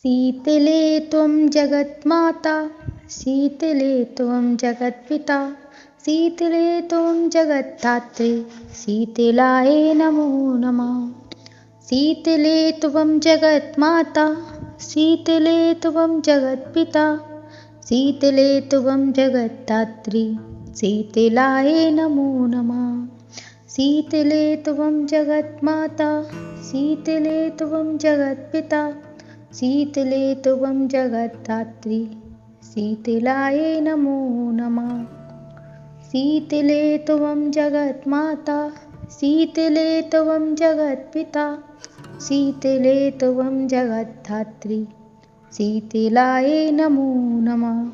शीतले त्वं जगन्माता, शीतले त्वं जगत्पिता, शीतले त्वं जगद्धात्री, शीतलाय नमो नमः। शीतले त्वं जगन्माता, शीतले त्वं जगत्पिता, शीतले त्वं जगद्धात्री, शीतलाय नमो नमः। शीतले त्वं जगन्माता, शीतले त्वं जगत्पिता, शीतले त्वं जगद्धात्री, शीतलाय नमो नमः। शीतले त्वं जगन्माता, शीतले त्वं जगत्पिता, शीतले त्वं जगद्धात्री, शीतलाय नमो नमः।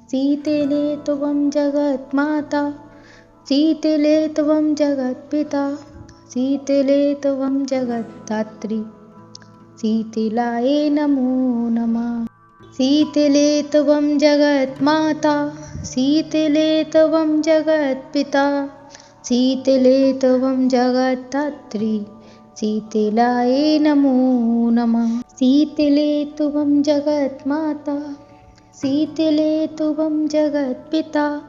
शीतले त्वं जगन्माता, शीतले त्वं जगत्पिता, शीतले त्वं जगद्धात्री, शीतलाय नमो नमः। शीतले त्वं जगन्माता, शीतले त्वं जगत्पिता, शीतले त्वं जगद्धात्री, शीतलाय नमो नमः। शीतले त्वं जगन्माता, शीतले त्वं जगत्पिता,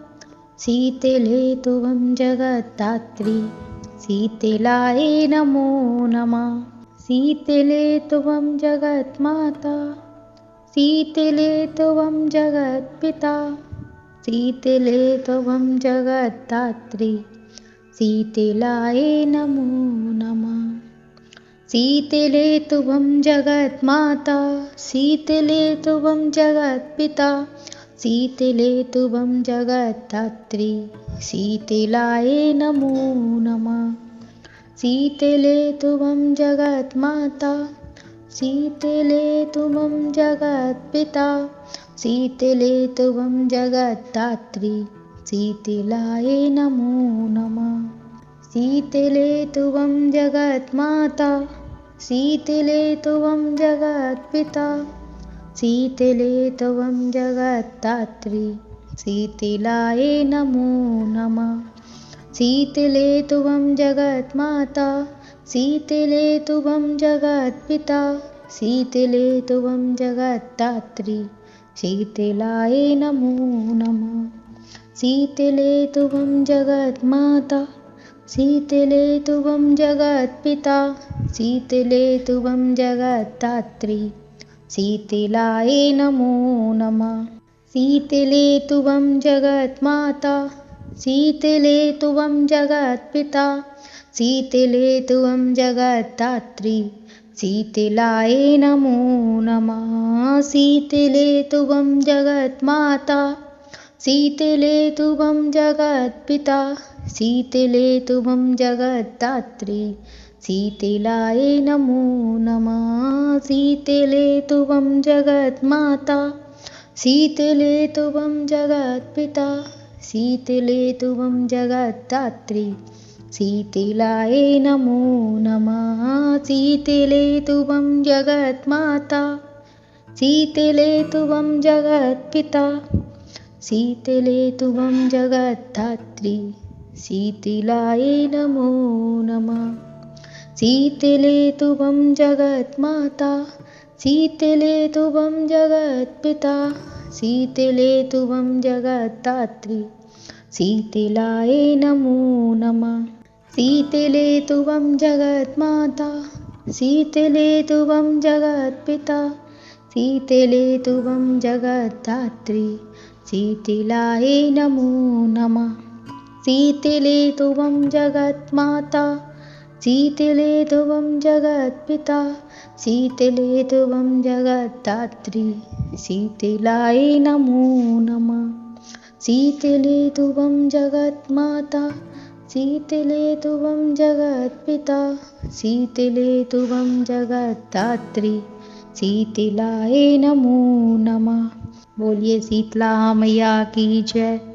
शीतले त्वं जगद्धात्री, शीतलाय नमो नमः। शीतले त्वं जगन्माता, शीतले त्वं जगत्पिता, शीतले त्वं जगद्धात्री, शीतलाय नमो नमः। शीतले त्वं जगन्माता, शीतले त्वं जगत्पिता, शीतले त्वं जगद्धात्री, शीतलाय नमो नमः। शीतले त्वं जगन्माता, शीतले त्वं जगत्पिता, शीतले त्वं जगद्धात्री, शीतलाय नमो नमः। शीतले त्वं जगन्माता, शीतले त्वं जगत्पिता, शीतले त्वं जगद्धात्री, शीतलाय नमो नमः। शीतले त्वं जगन्माता, शीतले त्वं जगत्पिता, शीतले त्वं जगद्धात्री, शीतलाय नमो नमः। शीतले त्वं जगन्माता, शीतले त्वं जगत्पिता, शीतले त्वं जगद्धात्री, शीतलाय नमो नमः। शीतले त्वं जगन्माता, शीतले त्वं जगत्पिता, शीतले त्वं जगद्धात्री, शीतलाय नमो नमः। शीतले त्वं जगन्माता, शीतले त्वं जगत्पिता, शीतले त्वं जगद्धात्री, शीतलाय नमो नमः। शीतले त्वं जगन्माता, शीतले त्वं जगत्पिता, शीतले त्वं जगद्धात्री, शीतलाय नमो नमः। शीतले त्वं जगन्माता, शीतले त्वं जगत्पिता, शीतले त्वं जगद्धात्री, शीतलाय नमो नमः। शीतले त्वं जगन्माता, शीतले त्वं जगत्पिता, शीतले त्वं जगद्धात्री, शीतलाय नमो नमः। शीतले त्वं जगन्माता, शीतले त्वं जगत्पिता, शीतले त्वं जगद्धात्री, शीतलाय नमो नमः। शीतले त्वं जगन्माता, शीतले त्वं जगत्पिता, शीतले त्वं जगद्धात्री, शीतलाय नमो नमः। शीतले त्वं जगन्माता, शीतले त्वं जगत्पिता, शीतले त्वं जगद्धात्री, शीतलाय नमो नमः। बोलिए शीतला मैया की जय।